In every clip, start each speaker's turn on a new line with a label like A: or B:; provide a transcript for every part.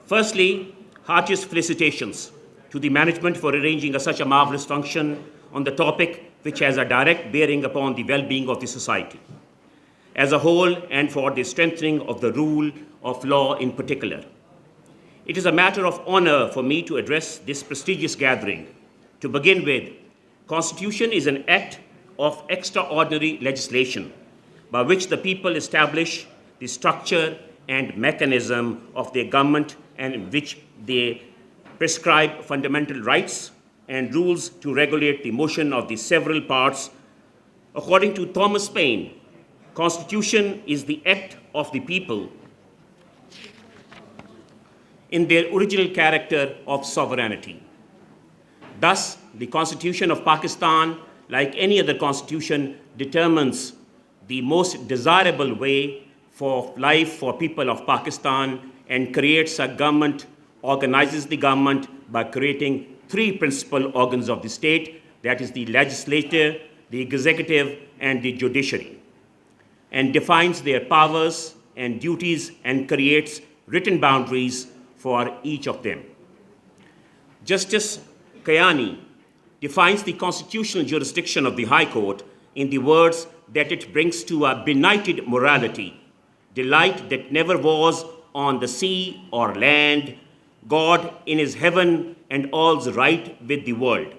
A: Firstly, heartiest felicitations to the management for arranging such a marvelous function on the topic which has a direct bearing upon the well-being of the society as a whole and for the strengthening of the rule of law in particular. It is a matter of honor for me to address this prestigious gathering. To begin with, Constitution is an act of extraordinary legislation by which the people establish the structure and mechanism of their government and in which they prescribe fundamental rights and rules to regulate the motion of the several parts. According to Thomas Paine, Constitution is the act of the people in their original character of sovereignty. Thus, the Constitution of Pakistan, like any other constitution, determines the most desirable way for life for people of Pakistan and creates a government, organizes the government by creating three principal organs of the state, that is the legislature, the executive, and the judiciary, and defines their powers and duties and creates written boundaries for each of them. Justice Kayani defines the constitutional jurisdiction of the High Court in the words that it brings to a benighted morality, delight that never was on the sea or land, God in his heaven and all's right with the world.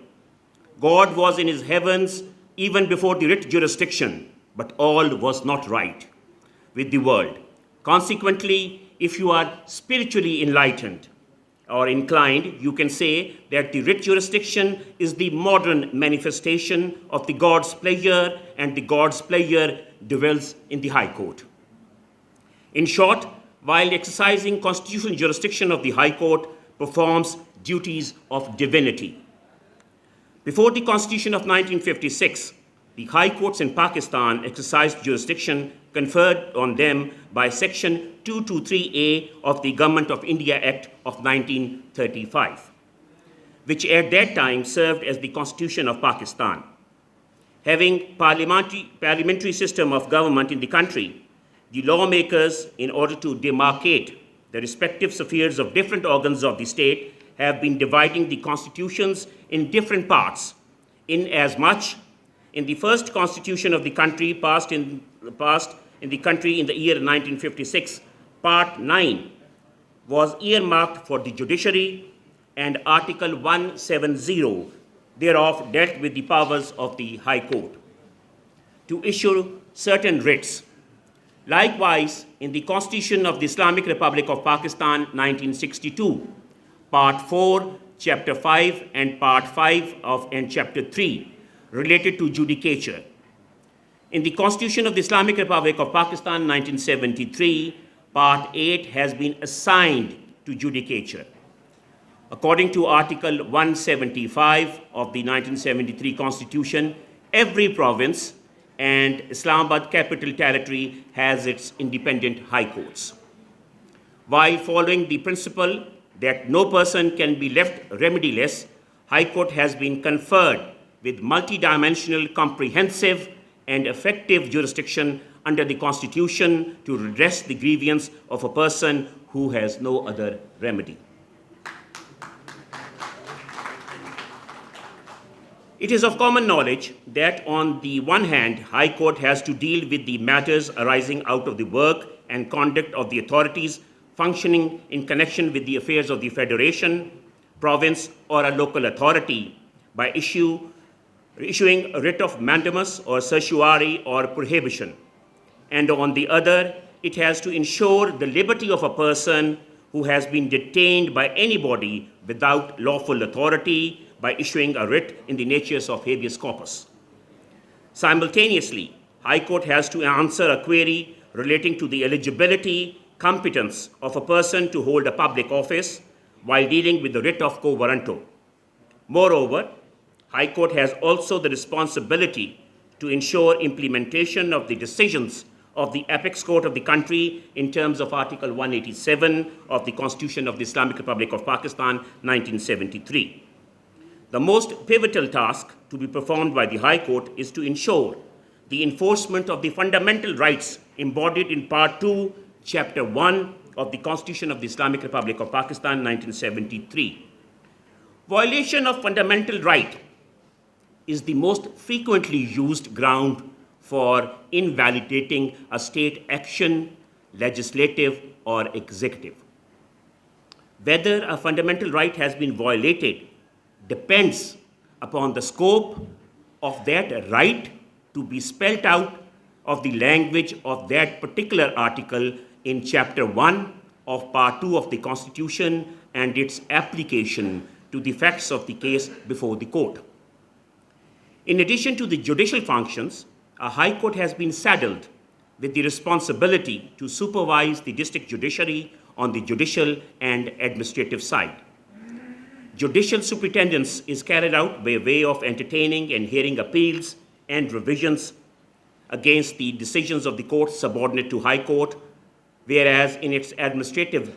A: God was in his heavens even before the writ jurisdiction, but all was not right with the world. Consequently, if you are spiritually enlightened or inclined, you can say that the writ jurisdiction is the modern manifestation of the God's pleasure, and the God's pleasure dwells in the High Court. In short, while exercising constitutional jurisdiction of the High Court performs duties of divinity. Before the Constitution of 1956, the High Courts in Pakistan exercised jurisdiction conferred on them by Section 223A of the Government of India Act of 1935, which at that time served as the Constitution of Pakistan. Having parliamentary system of government in the country, the lawmakers, in order to demarcate the respective spheres of different organs of the state, have been dividing the constitutions in different parts, inasmuch in the first constitution of the country passed in the country in the year 1956, Part 9 was earmarked for the judiciary, and Article 170 thereof dealt with the powers of the High Court to issue certain writs. Likewise, in the Constitution of the Islamic Republic of Pakistan, 1962, Part 4, Chapter 5, and Part 5 and Chapter 3 related to judicature. In the Constitution of the Islamic Republic of Pakistan, 1973, Part 8 has been assigned to judicature. According to Article 175 of the 1973 Constitution, every province and Islamabad Capital Territory has its independent high courts. While following the principle that no person can be left remediless, High Court has been conferred with multidimensional, comprehensive, and effective jurisdiction under the Constitution to redress the grievance of a person who has no other remedy. It is of common knowledge that on the one hand, High Court has to deal with the matters arising out of the work and conduct of the authorities functioning in connection with the affairs of the federation, province, or a local authority by issuing a writ of mandamus or certiorari or prohibition. And on the other, it has to ensure the liberty of a person who has been detained by anybody without lawful authority by issuing a writ in the nature of habeas corpus. Simultaneously, High Court has to answer a query relating to the eligibility, competence of a person to hold a public office while dealing with the writ of quo warranto. Moreover, High Court has also the responsibility to ensure implementation of the decisions of the apex court of the country in terms of Article 187 of the Constitution of the Islamic Republic of Pakistan, 1973. The most pivotal task to be performed by the High Court is to ensure the enforcement of the fundamental rights embodied in Part 2, Chapter 1 of the Constitution of the Islamic Republic of Pakistan, 1973. Violation of fundamental right is the most frequently used ground for invalidating a state action, legislative or executive. Whether a fundamental right has been violated depends upon the scope of that right to be spelled out of the language of that particular article in Chapter 1 of Part 2 of the Constitution and its application to the facts of the case before the court. In addition to the judicial functions, a High Court has been saddled with the responsibility to supervise the district judiciary on the judicial and administrative side. Judicial superintendence is carried out by way of entertaining and hearing appeals and revisions against the decisions of the court subordinate to High Court, whereas in its administrative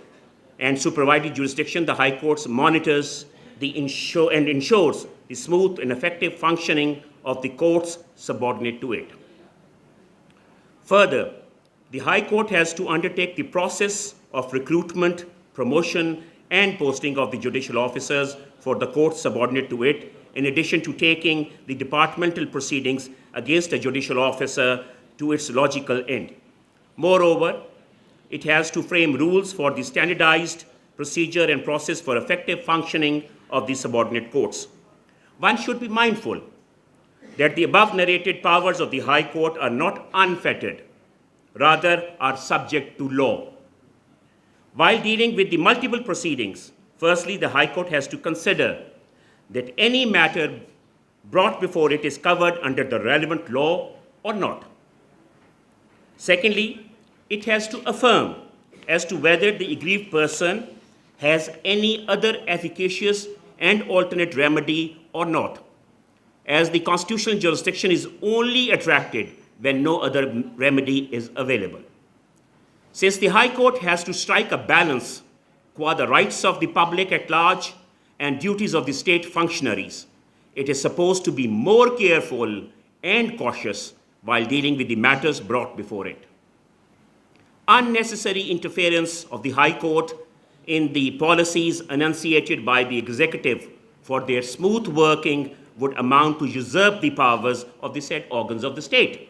A: and supervisory jurisdiction, the High Court monitors and ensures the smooth and effective functioning of the courts subordinate to it. Further, the High Court has to undertake the process of recruitment, promotion, and posting of the judicial officers for the courts subordinate to it, in addition to taking the departmental proceedings against a judicial officer to its logical end. Moreover, it has to frame rules for the standardized procedure and process for effective functioning of the subordinate courts. One should be mindful that the above narrated powers of the High Court are not unfettered, rather are subject to law. While dealing with the multiple proceedings, firstly, the High Court has to consider that any matter brought before it is covered under the relevant law or not. Secondly, it has to affirm as to whether the aggrieved person has any other efficacious and alternate remedy or not, as the constitutional jurisdiction is only attracted when no other remedy is available. Since the High Court has to strike a balance qua the rights of the public at large and duties of the state functionaries, it is supposed to be more careful and cautious while dealing with the matters brought before it. Unnecessary interference of the High Court in the policies enunciated by the executive for their smooth working would amount to usurp the powers of the said organs of the state.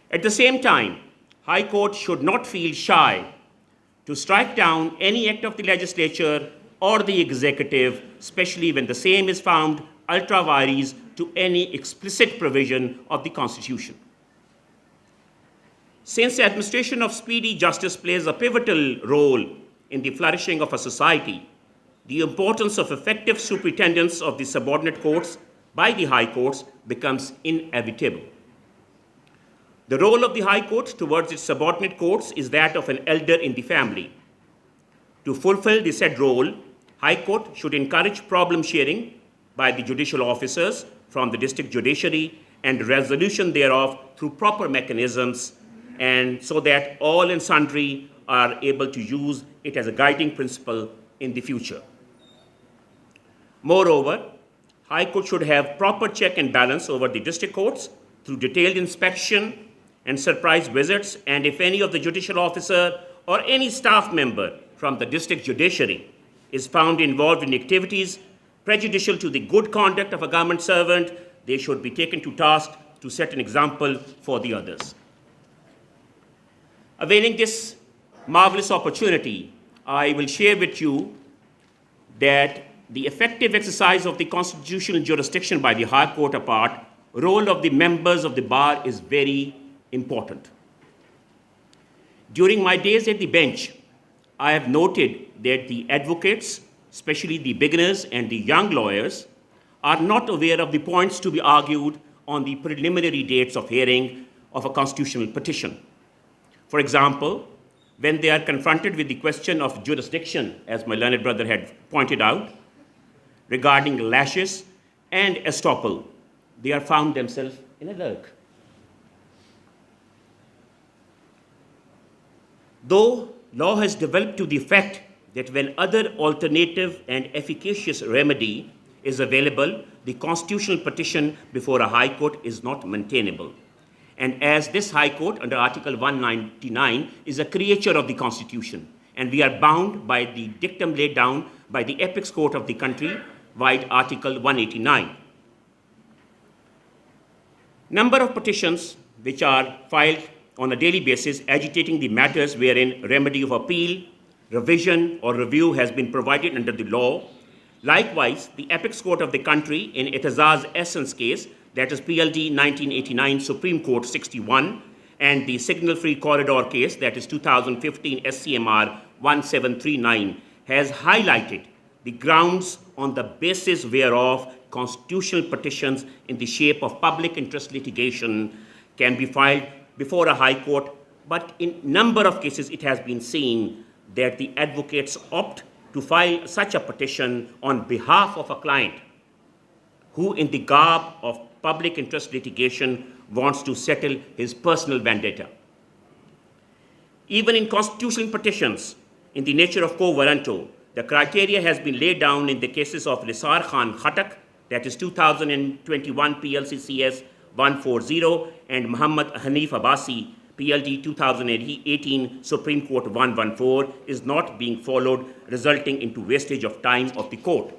A: At the same time, High Court should not feel shy to strike down any act of the legislature or the executive, especially when the same is found ultra vires to any explicit provision of the Constitution. Since the administration of speedy justice plays a pivotal role in the flourishing of a society, the importance of effective superintendence of the subordinate courts by the High Courts becomes inevitable. The role of the High Court towards its subordinate courts is that of an elder in the family. To fulfill the said role, High Court should encourage problem sharing by the judicial officers from the district judiciary and resolution thereof through proper mechanisms, and so that all and sundry are able to use it as a guiding principle in the future. Moreover, High Court should have proper check and balance over the district courts through detailed inspection and surprise visits, and if any of the judicial officer or any staff member from the district judiciary is found involved in activities prejudicial to the good conduct of a government servant, they should be taken to task to set an example for the others. Availing this marvelous opportunity, I will share with you that the effective exercise of the constitutional jurisdiction by the High Court apart, role of the members of the bar is very important. During my days at the bench, I have noted that the advocates, especially the beginners and the young lawyers, are not aware of the points to be argued on the preliminary dates of hearing of a constitutional petition. For example, when they are confronted with the question of jurisdiction, as my learned brother had pointed out, regarding laches and estoppel, they are found themselves in a lurk. Though law has developed to the effect that when other alternative and efficacious remedy is available, the constitutional petition before a High Court is not maintainable. And as this High Court under Article 199 is a creature of the Constitution, and we are bound by the dictum laid down by the apex court of the country via Article 189. Number of petitions which are filed on a daily basis agitating the matters wherein remedy of appeal, revision, or review has been provided under the law. Likewise, the apex court of the country in Etazaz Essence case, that is PLD 1989 Supreme Court 61, and the Signal Free Corridor case, that is 2015 SCMR 1739, has highlighted the grounds on the basis whereof constitutional petitions in the shape of public interest litigation can be filed before a high court, but in number of cases it has been seen that the advocates opt to file such a petition on behalf of a client who, in the garb of public interest litigation, wants to settle his personal vendetta. Even in constitutional petitions in the nature of quo warranto, the criteria has been laid down in the cases of Nisar Khan Khatak, that is 2021 PLCCS 140, and Muhammad Hanif Abbasi, PLD 2018 Supreme Court 114, is not being followed, resulting into wastage of time of the court.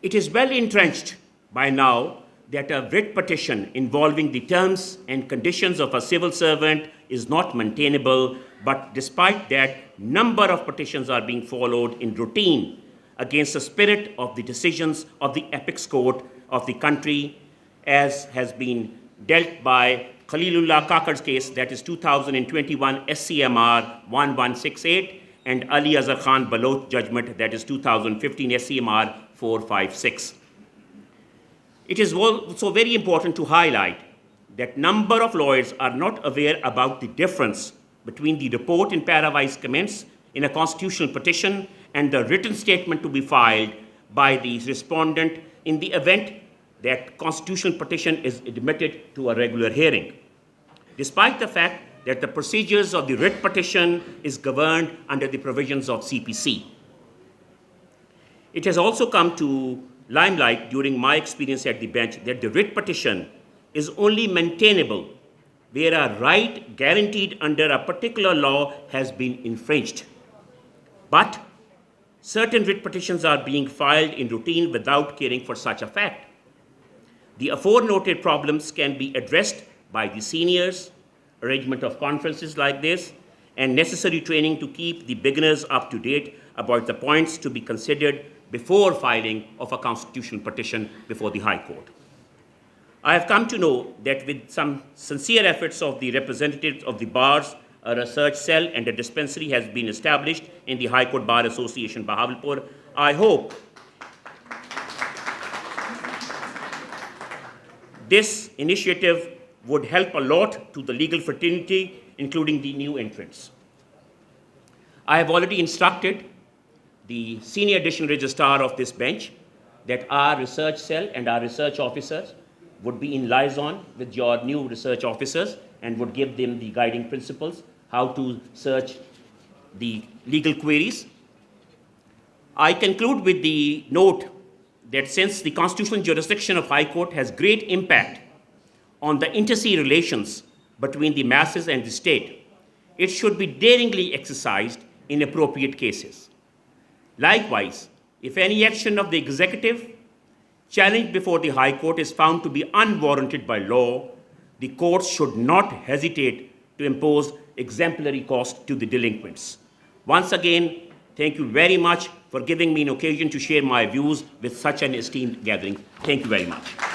A: It is well entrenched by now that a writ petition involving the terms and conditions of a civil servant is not maintainable, but despite that, number of petitions are being followed in routine against the spirit of the decisions of the apex court of the country, as has been dealt by Khalilullah Kakar's case, that is 2021 SCMR 1168, and Ali Azhar Khan Baloch judgment, that is 2015 SCMR 456. It is also very important to highlight that number of lawyers are not aware about the difference between the report in para-wise comments in a constitutional petition and the written statement to be filed by the respondent in the event that constitutional petition is admitted to a regular hearing, despite the fact that the procedures of the writ petition is governed under the provisions of CPC. It has also come to limelight during my experience at the bench that the writ petition is only maintainable where a right guaranteed under a particular law has been infringed. But certain writ petitions are being filed in routine without caring for such a fact. The aforenoted problems can be addressed by the seniors, arrangement of conferences like this, and necessary training to keep the beginners up to date about the points to be considered before filing of a constitutional petition before the High Court. I have come to know that with some sincere efforts of the representatives of the bars, a research cell and a dispensary has been established in the High Court Bar Association, Bahawalpur. I hope this initiative would help a lot to the legal fraternity, including the new entrants. I have already instructed the senior additional registrar of this bench that our research cell and our research officers would be in liaison with your new research officers and would give them the guiding principles, how to search the legal queries. I conclude with the note that since the constitutional jurisdiction of High Court has great impact on the inter-se relations between the masses and the state, it should be daringly exercised in appropriate cases. Likewise, if any action of the executive challenged before the High Court is found to be unwarranted by law, the courts should not hesitate to impose exemplary cost to the delinquents. Once again, thank you very much for giving me an occasion to share my views with such an esteemed gathering. Thank you very much.